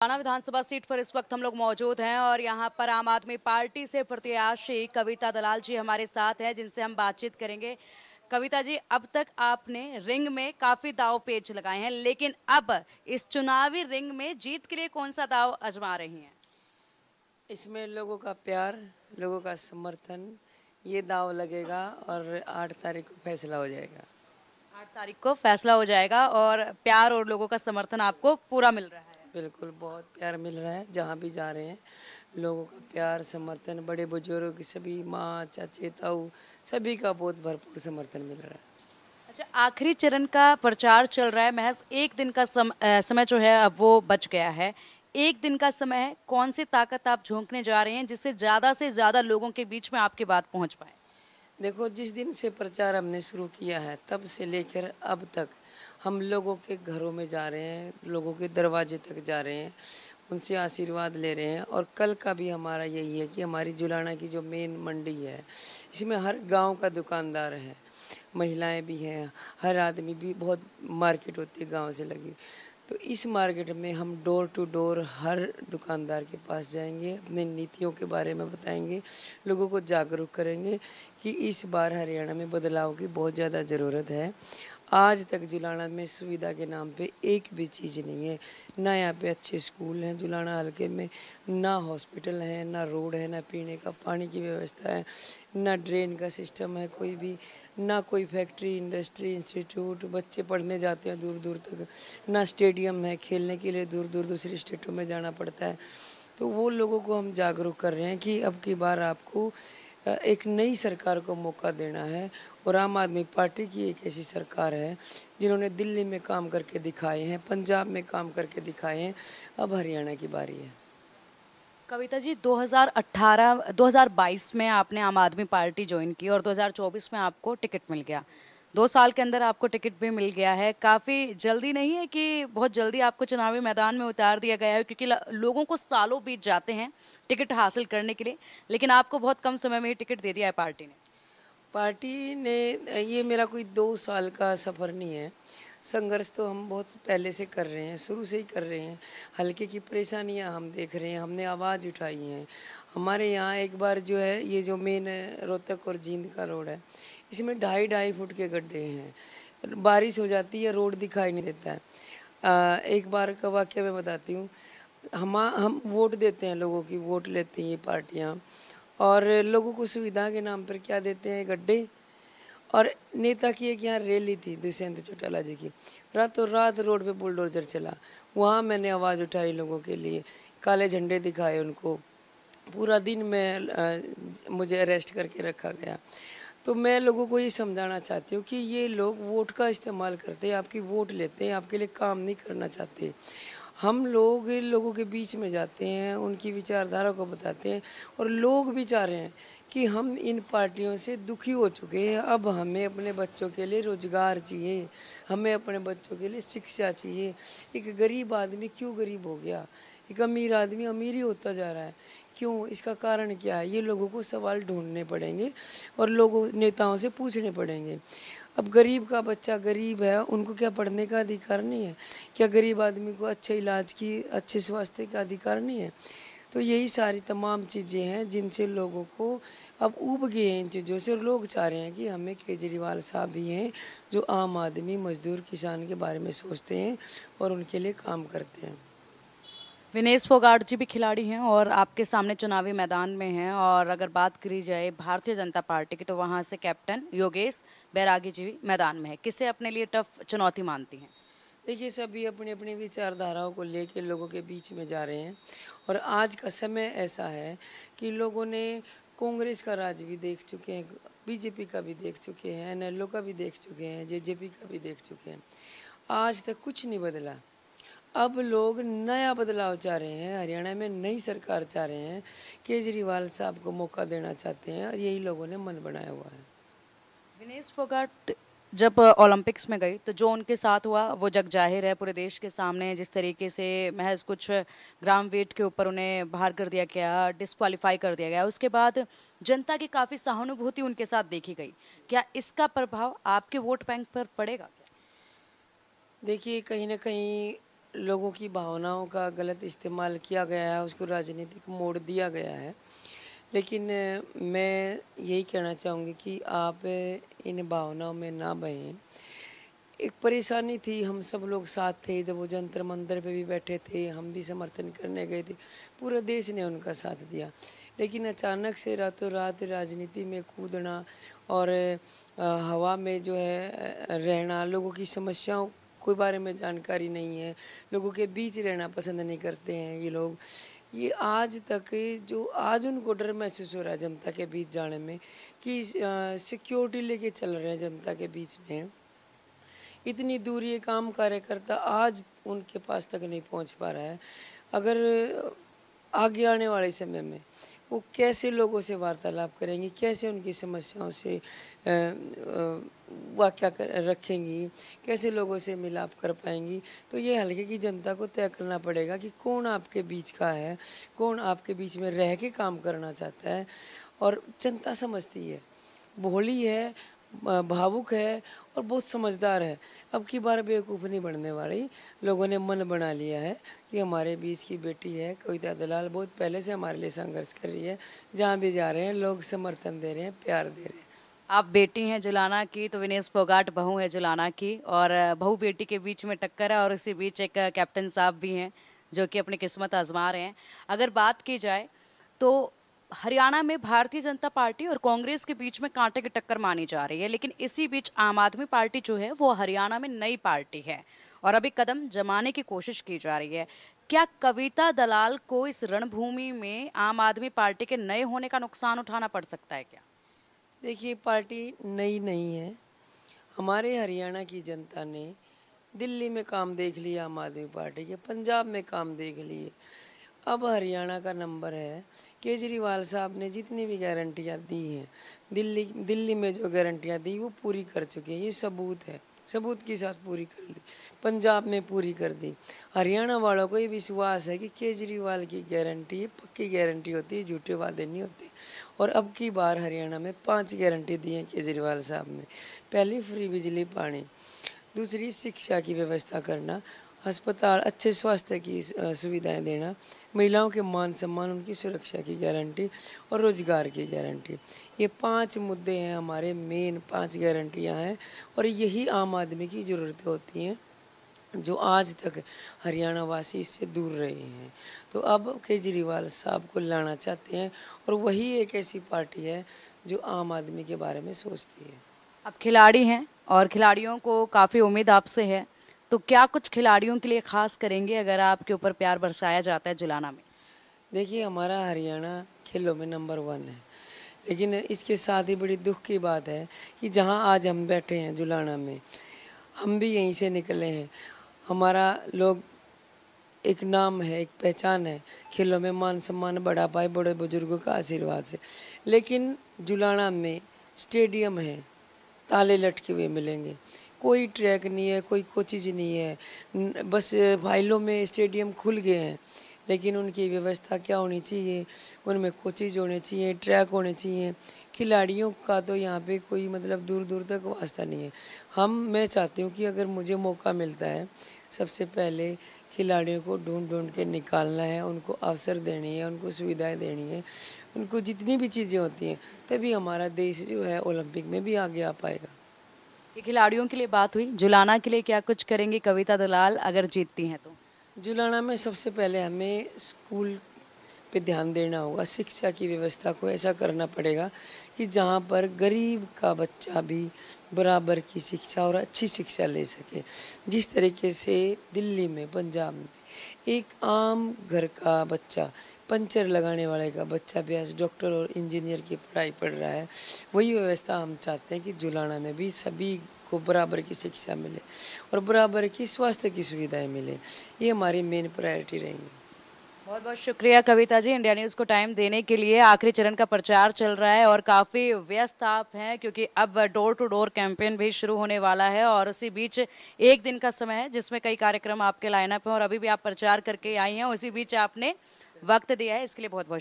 राणा विधानसभा seat पर इस वक्त हम लोग मौजूद हैं और यहाँ पर आम आदमी पार्टी से प्रत्याशी कविता दलाल जी हमारे साथ है जिनसे हम बातचीत करेंगे। कविता जी, अब तक आपने रिंग में काफी दाव पेच लगाए हैं, लेकिन अब इस चुनावी रिंग में जीत के लिए कौन सा दाव आजमा रही हैं? इसमें लोगों का प्यार, लोगों का समर्थन, ये दांव लगेगा और 8 तारीख को फैसला हो जाएगा। 8 तारीख को फैसला हो जाएगा और प्यार और लोगों का समर्थन आपको पूरा मिल रहा है। बिल्कुल, बहुत प्यार मिल रहा है, जहाँ भी जा रहे हैं लोगों का प्यार, समर्थन, बड़े बुजुर्ग सभी, माँ, चाचे, ताऊ, सभी का बहुत भरपूर समर्थन मिल रहा है। अच्छा, आखिरी चरण का प्रचार चल रहा है, महज एक दिन का समय जो है अब वो बच गया है। एक दिन का समय है, कौन सी ताकत आप झोंकने जा रहे हैं जिससे ज्यादा लोगों के बीच में आपकी बात पहुंच पाए? देखो, जिस दिन से प्रचार हमने शुरू किया है तब से लेकर अब तक हम लोगों के घरों में जा रहे हैं, लोगों के दरवाजे तक जा रहे हैं, उनसे आशीर्वाद ले रहे हैं। और कल का भी हमारा यही है कि हमारी जुलाना की जो मेन मंडी है, इसमें हर गांव का दुकानदार है, महिलाएं भी हैं, हर आदमी भी, बहुत मार्केट होती है गांव से लगी। तो इस मार्केट में हम डोर टू डोर हर दुकानदार के पास जाएंगे, अपने नीतियों के बारे में बताएंगे, लोगों को जागरूक करेंगे कि इस बार हरियाणा में बदलाव की बहुत ज़्यादा ज़रूरत है। आज तक जुलाना में सुविधा के नाम पे एक भी चीज़ नहीं है। ना यहाँ पे अच्छे स्कूल हैं जुलाना हल्के में, ना हॉस्पिटल है, ना रोड है, ना पीने का पानी की व्यवस्था है, ना ड्रेन का सिस्टम है कोई भी, ना कोई फैक्ट्री, इंडस्ट्री, इंस्टीट्यूट, बच्चे पढ़ने जाते हैं दूर दूर तक, ना स्टेडियम है खेलने के लिए, दूर दूर दूसरी स्टेटों में जाना पड़ता है। तो वो लोगों को हम जागरूक कर रहे हैं कि अब की बार आपको एक नई सरकार को मौका देना है। और आम आदमी पार्टी की एक ऐसी सरकार है जिन्होंने दिल्ली में काम करके दिखाए हैं, पंजाब में काम करके दिखाए हैं, अब हरियाणा की बारी है। कविता जी, 2018 2022 में आपने आम आदमी पार्टी ज्वाइन की और 2024 में आपको टिकट मिल गया। 2 साल के अंदर आपको टिकट भी मिल गया है। काफ़ी जल्दी नहीं है कि बहुत जल्दी आपको चुनावी मैदान में उतार दिया गया है? क्योंकि लोगों को सालों बीत जाते हैं टिकट हासिल करने के लिए, लेकिन आपको बहुत कम समय में ही टिकट दे दिया है पार्टी ने। पार्टी ने, ये मेरा कोई 2 साल का सफ़र नहीं है। संघर्ष तो हम बहुत पहले से कर रहे हैं, शुरू से ही कर रहे हैं। हल्के की परेशानियां हम देख रहे हैं, हमने आवाज़ उठाई है। हमारे यहाँ एक बार जो है, ये जो मेन रोहतक और जींद का रोड है, इसमें 2.5-2.5 फुट के गड्ढे हैं। बारिश हो जाती है, रोड दिखाई नहीं देता है। एक बार का वाक़या मैं बताती हूँ। हम वोट देते हैं, लोगों की वोट लेती हैं ये पार्टियाँ, और लोगों को सुविधा के नाम पर क्या देते हैं, गड्ढे। और नेता की एक यहाँ रैली थी दुष्यंत चौटाला जी की, रातों रात रोड पे बुलडोजर चला, वहाँ मैंने आवाज़ उठाई लोगों के लिए, काले झंडे दिखाए उनको, पूरा दिन में मुझे अरेस्ट करके रखा गया। तो मैं लोगों को ये समझाना चाहती हूँ कि ये लोग वोट का इस्तेमाल करते हैं, आपकी वोट लेते हैं, आपके लिए काम नहीं करना चाहते। हम लोग इन लोगों के बीच में जाते हैं, उनकी विचारधारा को बताते हैं, और लोग भी चाह रहे हैं कि हम इन पार्टियों से दुखी हो चुके हैं, अब हमें अपने बच्चों के लिए रोजगार चाहिए, हमें अपने बच्चों के लिए शिक्षा चाहिए। एक गरीब आदमी क्यों गरीब हो गया, एक अमीर आदमी अमीर ही होता जा रहा है, क्यों, इसका कारण क्या है, ये लोगों को सवाल ढूंढने पड़ेंगे और लोगों नेताओं से पूछने पड़ेंगे। अब गरीब का बच्चा गरीब है, उनको क्या पढ़ने का अधिकार नहीं है? क्या गरीब आदमी को अच्छे इलाज की, अच्छे स्वास्थ्य का अधिकार नहीं है? तो यही सारी तमाम चीज़ें हैं जिनसे लोगों को अब ऊब गए हैं इन चीज़ों से, और लोग चाह रहे हैं कि हमें केजरीवाल साहब भी हैं जो आम आदमी, मजदूर, किसान के बारे में सोचते हैं और उनके लिए काम करते हैं। विनेश फोगाट जी भी खिलाड़ी हैं और आपके सामने चुनावी मैदान में हैं। और अगर बात करी जाए भारतीय जनता पार्टी की, तो वहाँ से कैप्टन योगेश बैरागी जी भी मैदान में है। किसे अपने लिए टफ चुनौती मानती हैं? देखिए, सभी अपनी अपनी विचारधाराओं को लेकर लोगों के बीच में जा रहे हैं, और आज का समय ऐसा है कि लोगों ने कांग्रेस का राज भी देख चुके हैं, बीजेपी का भी देख चुके हैं, एनएलओ का भी देख चुके हैं, जेजेपी का भी देख चुके हैं। आज तक कुछ नहीं बदला। अब लोग नया बदलाव चाह रहे हैं, हरियाणा में नई सरकार चाह रहे हैं, केजरीवाल साहब को मौका देना चाहते हैं, और यही लोगों ने मन बनाया हुआ है। विनेश फोगाट जब ओलंपिक्स में गई तो जो उनके साथ हुआ वो जग जाहिर है पूरे देश के सामने। जिस तरीके से महज कुछ ग्राम वेट के ऊपर उन्हें बाहर कर दिया गया, डिस्क्वालीफाई कर दिया गया, उसके बाद जनता की काफ़ी सहानुभूति उनके साथ देखी गई। क्या इसका प्रभाव आपके वोट बैंक पर पड़ेगा क्या? देखिए, कहीं ना कहीं लोगों की भावनाओं का गलत इस्तेमाल किया गया है, उसको राजनीतिक मोड़ दिया गया है। लेकिन मैं यही कहना चाहूँगी कि आप इन भावनाओं में ना बहें। एक परेशानी थी, हम सब लोग साथ थे जब वो जंतर मंतर पे भी बैठे थे, हम भी समर्थन करने गए थे, पूरा देश ने उनका साथ दिया। लेकिन अचानक से रातों रात राजनीति में कूदना और हवा में जो है रहना, लोगों की समस्याओं के बारे में जानकारी नहीं है, लोगों के बीच रहना पसंद नहीं करते हैं ये लोग। ये आज तक जो आज उनको डर महसूस हो रहा है जनता के बीच जाने में कि सिक्योरिटी लेके चल रहे हैं जनता के बीच में, इतनी दूर ये काम कार्यकर्ता आज उनके पास तक नहीं पहुंच पा रहा है। अगर आगे आने वाले समय में वो कैसे लोगों से वार्तालाप करेंगी, कैसे उनकी समस्याओं से वाक़या रखेंगी, कैसे लोगों से मिलाप कर पाएंगी, तो ये हल्के की जनता को तय करना पड़ेगा कि कौन आपके बीच का है, कौन आपके बीच में रह के काम करना चाहता है। और जनता समझती है, भोली है, भावुक है और बहुत समझदार है। अब की बार बेवकूफ़ नहीं बनने वाली। लोगों ने मन बना लिया है कि हमारे बीच की बेटी है कविता दलाल, बहुत पहले से हमारे लिए संघर्ष कर रही है। जहाँ भी जा रहे हैं लोग समर्थन दे रहे हैं, प्यार दे रहे हैं। आप बेटी हैं जुलाना की, तो विनेश फोगाट बहू है जुलाना की, और बहू बेटी के बीच में टक्कर है, और इसी बीच एक कैप्टन साहब भी हैं जो कि अपनी किस्मत आजमा रहे हैं। अगर बात की जाए तो हरियाणा में भारतीय जनता पार्टी और कांग्रेस के बीच में कांटे की टक्कर मानी जा रही है, लेकिन इसी बीच आम आदमी पार्टी जो है वो हरियाणा में नई पार्टी है और अभी कदम जमाने की कोशिश की जा रही है। क्या कविता दलाल को इस रणभूमि में आम आदमी पार्टी के नए होने का नुकसान उठाना पड़ सकता है क्या? देखिए, पार्टी नई नहीं है। हमारे हरियाणा की जनता ने दिल्ली में काम देख लिया आम आदमी पार्टी के, पंजाब में काम देख लिए, अब हरियाणा का नंबर है। केजरीवाल साहब ने जितनी भी गारंटियाँ दी हैं, दिल्ली में जो गारंटियाँ दी वो पूरी कर चुके हैं, ये सबूत है, सबूत के साथ पूरी कर ली। पंजाब में पूरी कर दी। हरियाणा वालों को ये विश्वास है कि केजरीवाल की गारंटी पक्की गारंटी होती है, झूठे वादे नहीं होते। और अब की बार हरियाणा में 5 गारंटी दी हैं केजरीवाल साहब ने। पहली, फ्री बिजली पानी, दूसरी शिक्षा की व्यवस्था करना, अस्पताल, अच्छे स्वास्थ्य की सुविधाएं देना, महिलाओं के मान सम्मान, उनकी सुरक्षा की गारंटी और रोजगार की गारंटी। ये 5 मुद्दे हैं हमारे, मेन 5 गारंटियां हैं और यही आम आदमी की ज़रूरतें होती हैं जो आज तक हरियाणा वासी इससे दूर रहे हैं। तो अब केजरीवाल साहब को लाना चाहते हैं और वही एक ऐसी पार्टी है जो आम आदमी के बारे में सोचती है। आप खिलाड़ी हैं और खिलाड़ियों को काफ़ी उम्मीद आपसे है, तो क्या कुछ खिलाड़ियों के लिए खास करेंगे अगर आपके ऊपर प्यार बरसाया जाता है जुलाना में? देखिए, हमारा हरियाणा खेलों में नंबर 1 है, लेकिन इसके साथ ही बड़ी दुख की बात है कि जहां आज हम बैठे हैं जुलाना में, हम भी यहीं से निकले हैं। हमारा लोग एक नाम है, एक पहचान है, खेलों में मान सम्मान बढ़ा पाए बड़े बुजुर्गों का आशीर्वाद से। लेकिन जुलाना में स्टेडियम है, ताले लटके हुए मिलेंगे, कोई ट्रैक नहीं है, कोई कोचिज नहीं है, बस फाइलों में स्टेडियम खुल गए हैं, लेकिन उनकी व्यवस्था क्या होनी चाहिए, उनमें कोचिज होने चाहिए, ट्रैक होने चाहिए। खिलाड़ियों का तो यहाँ पे कोई मतलब दूर दूर तक वास्ता नहीं है। मैं चाहती हूँ कि अगर मुझे मौका मिलता है, सबसे पहले खिलाड़ियों को ढूंढ ढूंढ के निकालना है, उनको अवसर देनी है, उनको सुविधाएं देनी है, उनको जितनी भी चीज़ें होती हैं, तभी हमारा देश जो है ओलंपिक में भी आगे आ पाएगा। ये खिलाड़ियों के लिए बात हुई, जुलाना के लिए क्या कुछ करेंगी कविता दलाल अगर जीतती हैं तो? जुलाना में सबसे पहले हमें स्कूल पे ध्यान देना होगा, शिक्षा की व्यवस्था को ऐसा करना पड़ेगा कि जहाँ पर गरीब का बच्चा भी बराबर की शिक्षा और अच्छी शिक्षा ले सके। जिस तरीके से दिल्ली में, पंजाब में एक आम घर का बच्चा, पंचर लगाने वाले का बच्चा भी आज डॉक्टर और इंजीनियर की पढ़ाई पढ़ रहा है, वही व्यवस्था हम चाहते हैं कि जुलाना में भी सभी को बराबर की शिक्षा मिले और बराबर की स्वास्थ्य की सुविधाएं मिले। ये हमारी मेन प्रायोरिटी रहेंगी। बहुत बहुत शुक्रिया कविता जी, इंडिया न्यूज़ को टाइम देने के लिए। आखिरी चरण का प्रचार चल रहा है और काफ़ी व्यस्त आप हैं क्योंकि अब डोर टू डोर कैंपेन भी शुरू होने वाला है और उसी बीच एक दिन का समय है जिसमें कई कार्यक्रम आपके लाइनअप हैं और अभी भी आप प्रचार करके आई हैं, उसी बीच आपने वक्त दिया है, इसके लिए बहुत बहुत